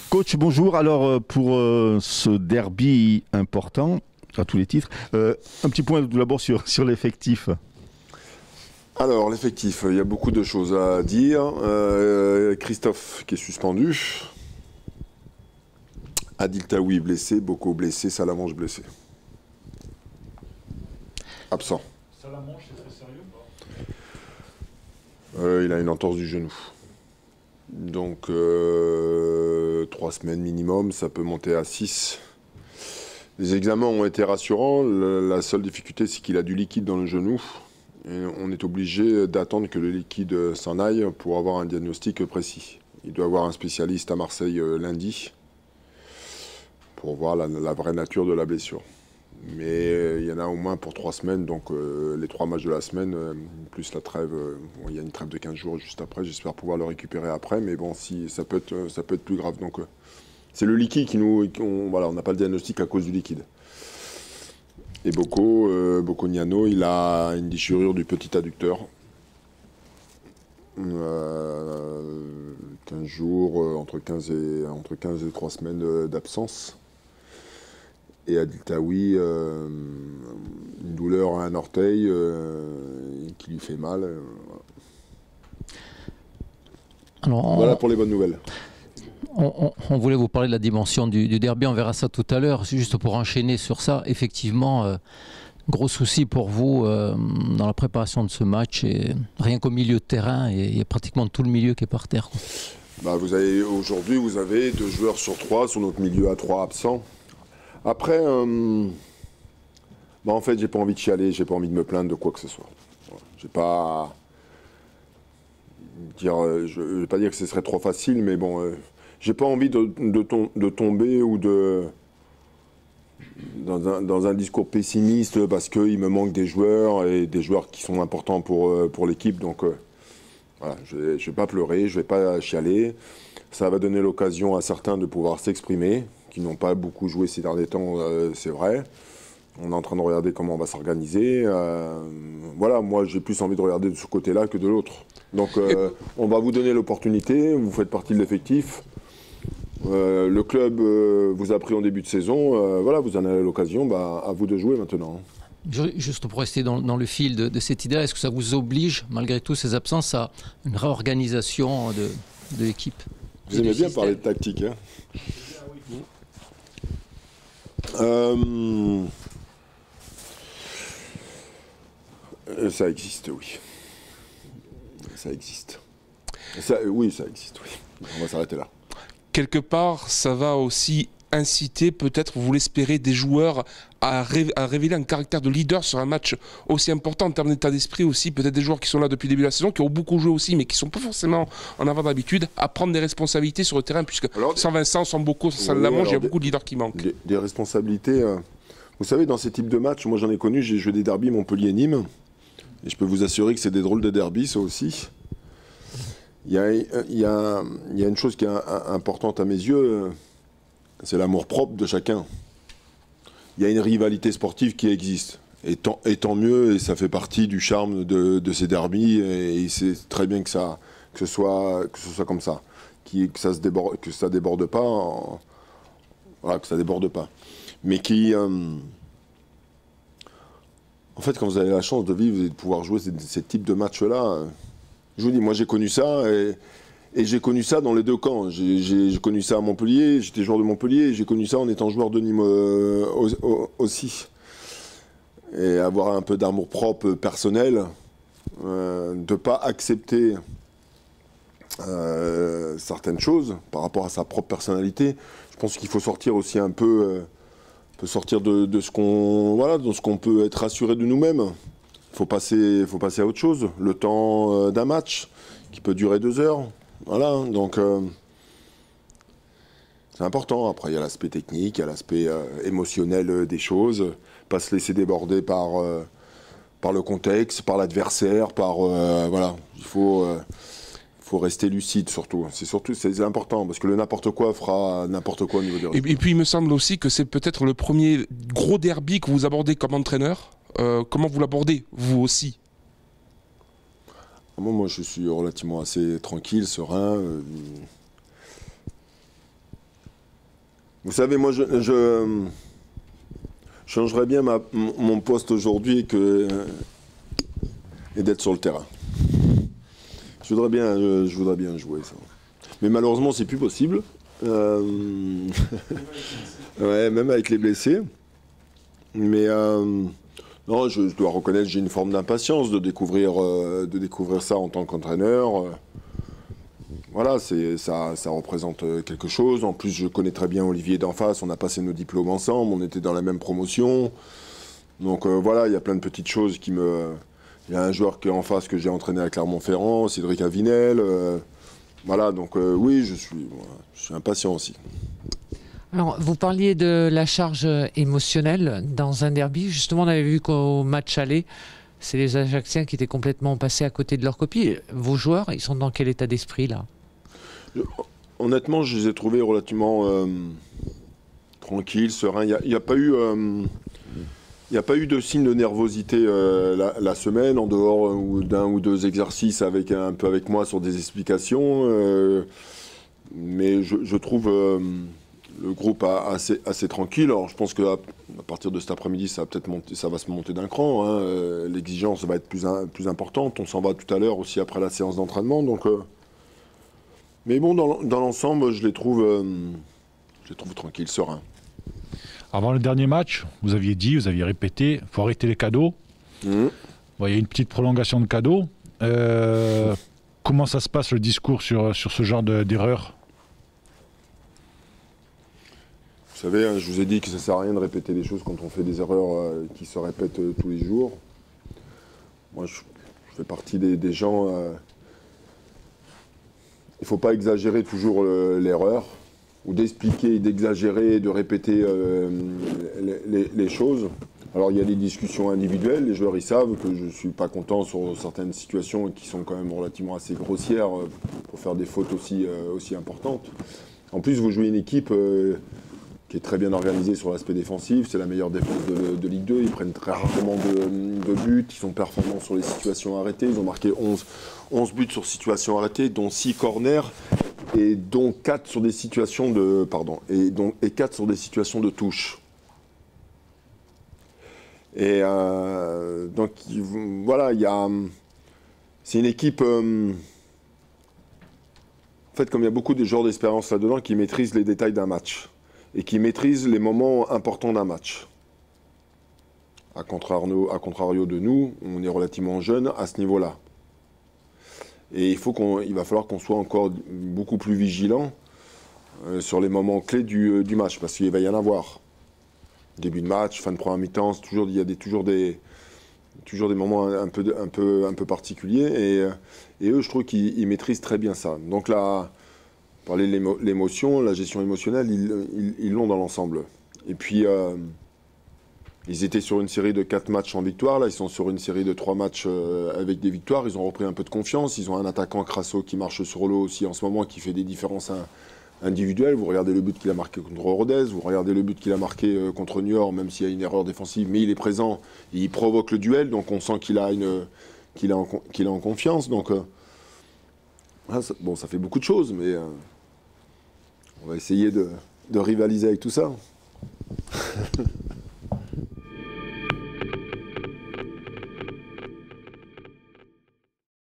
Coach, bonjour. Alors, pour ce derby important, à tous les titres, un petit point tout d'abord sur l'effectif. Alors, l'effectif, il y a beaucoup de choses à dire. Christophe qui est suspendu. Adil Taoui blessé, Boko blessé, Salamanche blessé. Absent. Salamanche, c'est très sérieux ou pas? Il a une entorse du genou. Donc, 3 semaines minimum, ça peut monter à 6. Les examens ont été rassurants. La seule difficulté, c'est qu'il a du liquide dans le genou. Et on est obligé d'attendre que le liquide s'en aille pour avoir un diagnostic précis. Il doit avoir un spécialiste à Marseille lundi pour voir la vraie nature de la blessure. Mais il y en a au moins pour 3 semaines, donc les 3 matchs de la semaine, plus la trêve, il y a une trêve de 15 jours juste après, j'espère pouvoir le récupérer après, mais bon, si, ça peut être plus grave. Donc c'est le liquide qui voilà, on n'a pas le diagnostic à cause du liquide. Et Boko Niano, il a une déchirure du petit adducteur. 15 jours, entre 15 et 3 semaines d'absence. Et Adil Taoui, une douleur à un orteil qui lui fait mal. Alors, voilà pour les bonnes nouvelles. On voulait vous parler de la dimension du derby, on verra ça tout à l'heure. Juste pour enchaîner sur ça, effectivement, gros souci pour vous dans la préparation de ce match. Et rien qu'au milieu de terrain, il y a pratiquement tout le milieu qui est par terre, quoi. Bah, aujourd'hui, vous avez 2 joueurs sur 3 sur notre milieu à 3 absents. Après, en fait, j'ai pas envie de chialer, j'ai pas envie de me plaindre de quoi que ce soit. Voilà. J'ai pas je vais pas dire que ce serait trop facile, mais bon, j'ai pas envie de tomber ou dans un discours pessimiste parce qu'il me manque des joueurs et des joueurs qui sont importants pour l'équipe. Donc voilà, je vais pas pleurer, je vais pas chialer. Ça va donner l'occasion à certains de pouvoir s'exprimer, qui n'ont pas beaucoup joué ces derniers temps, c'est vrai. On est en train de regarder comment on va s'organiser. Voilà, moi j'ai plus envie de regarder de ce côté-là que de l'autre. Donc on va vous donner l'opportunité, vous faites partie de l'effectif. Le club vous a pris en début de saison, voilà, vous en avez l'occasion, à vous de jouer maintenant. Juste pour rester dans le fil de cette idée-là, est-ce que ça vous oblige, malgré tout ces absences, à une réorganisation de l'équipe? Vous aimez bien parler de tactique, hein? Ça existe, oui. Ça existe. Oui, ça existe, oui. On va s'arrêter là. Quelque part, ça va aussi inciter, peut-être, vous l'espérez, des joueurs à révéler un caractère de leader sur un match aussi important en termes d'état d'esprit aussi, peut-être des joueurs qui sont là depuis le début de la saison, qui ont beaucoup joué aussi, mais qui ne sont pas forcément en avant d'habitude, à prendre des responsabilités sur le terrain, puisque sans Vincent, sans Boko, sans Salamanche, il y a beaucoup de leaders qui manquent. Des responsabilités, vous savez, dans ces types de matchs, moi j'en ai connu, j'ai joué des derbys Montpellier-Nîmes, et je peux vous assurer que c'est des drôles de derbys, ça aussi. Il y a une chose qui est importante à mes yeux, c'est l'amour-propre de chacun. Il y a une rivalité sportive qui existe. Et tant mieux, et ça fait partie du charme de ces derbys, et c'est très bien que ce soit comme ça. Que ça déborde pas. Voilà, que ça déborde pas. Mais en fait, quand vous avez la chance de vivre et de pouvoir jouer ces types de matchs-là, je vous dis, moi j'ai connu ça, et j'ai connu ça dans les deux camps. J'ai connu ça à Montpellier, j'étais joueur de Montpellier, et j'ai connu ça en étant joueur de Nîmes aussi. Et avoir un peu d'amour-propre personnel, de ne pas accepter certaines choses par rapport à sa propre personnalité. Je pense qu'il faut sortir aussi un peu, sortir de ce qu'on peut être rassuré de nous-mêmes. Il faut passer à autre chose. Le temps d'un match qui peut durer 2 heures. Voilà, donc c'est important. Après, il y a l'aspect technique, il y a l'aspect émotionnel des choses. Pas se laisser déborder par le contexte, par l'adversaire, voilà. Il faut rester lucide surtout. C'est important parce que le n'importe quoi fera n'importe quoi au niveau des résultats. Et puis il me semble aussi que c'est peut-être le premier gros derby que vous abordez comme entraîneur. Comment vous l'abordez, vous aussi? Moi, je suis relativement assez tranquille, serein. Vous savez, moi, je changerais bien mon poste aujourd'hui et d'être sur le terrain. Je voudrais bien jouer ça. Mais malheureusement, c'est plus possible. Ouais, même avec les blessés. Mais non, je dois reconnaître que j'ai une forme d'impatience de découvrir ça en tant qu'entraîneur. Voilà, ça représente quelque chose. En plus, je connais très bien Olivier d'en face. On a passé nos diplômes ensemble. On était dans la même promotion. Donc voilà, il y a plein de petites choses qui me... Il y a un joueur qui est en face que j'ai entraîné à Clermont-Ferrand, Cédric Avinel. Voilà, donc oui, je suis impatient aussi. Alors, vous parliez de la charge émotionnelle dans un derby. Justement, on avait vu qu'au match aller, c'est les Ajacciens qui étaient complètement passés à côté de leur copie. Vos joueurs, ils sont dans quel état d'esprit, là? Honnêtement, je les ai trouvés relativement tranquilles, sereins. Il n'y a pas eu... Il n'y a pas eu de signe de nervosité la semaine, en dehors d'un ou deux exercices un peu avec moi sur des explications. Mais je trouve le groupe assez tranquille. Alors je pense qu'à partir de cet après-midi, ça va se monter d'un cran. Hein. L'exigence va être plus importante. On s'en va tout à l'heure aussi après la séance d'entraînement. Mais bon, dans l'ensemble, je les trouve tranquilles, sereins. Avant le dernier match, vous aviez répété, il faut arrêter les cadeaux. Bon, il y a une petite prolongation de cadeaux. Comment ça se passe le discours sur ce genre d'erreur? Vous savez, hein, je vous ai dit que ça ne sert à rien de répéter les choses quand on fait des erreurs qui se répètent tous les jours. Moi, je fais partie des gens... il ne faut pas exagérer toujours l'erreur, ou d'expliquer, d'exagérer, de répéter les choses. Alors il y a des discussions individuelles, les joueurs ils savent que je ne suis pas content sur certaines situations qui sont quand même relativement assez grossières pour faire des fautes aussi importantes. En plus vous jouez une équipe qui est très bien organisée sur l'aspect défensif, c'est la meilleure défense de Ligue 2, ils prennent très rarement de buts, ils sont performants sur les situations arrêtées, ils ont marqué 11 buts sur situations arrêtées, dont 6 corners. Et dont 4 sur des situations de... Pardon. Et 4 sur des situations de touche. Et donc, voilà, c'est une équipe... en fait, comme il y a beaucoup de joueurs d'expérience là-dedans qui maîtrisent les détails d'un match. Et qui maîtrisent les moments importants d'un match. À contrario de nous, on est relativement jeunes à ce niveau-là. Et il va falloir qu'on soit encore beaucoup plus vigilant sur les moments clés du match, parce qu'il va y en avoir. Début de match, fin de première mi-temps, il y a toujours des moments un peu particuliers. Et eux, je trouve qu'ils maîtrisent très bien ça. Donc là, parler de l'émotion, la gestion émotionnelle, ils l'ont dans l'ensemble. Et puis, ils étaient sur une série de 4 matchs en victoire. Là, ils sont sur une série de 3 matchs avec des victoires. Ils ont repris un peu de confiance. Ils ont un attaquant, Crasso, qui marche sur l'eau aussi en ce moment, qui fait des différences individuelles. Vous regardez le but qu'il a marqué contre Rodez. Vous regardez le but qu'il a marqué contre Niort, même s'il y a une erreur défensive. Mais il est présent. Et il provoque le duel. Donc, on sent qu'il est en confiance. Donc, ça fait beaucoup de choses. Mais on va essayer de rivaliser avec tout ça.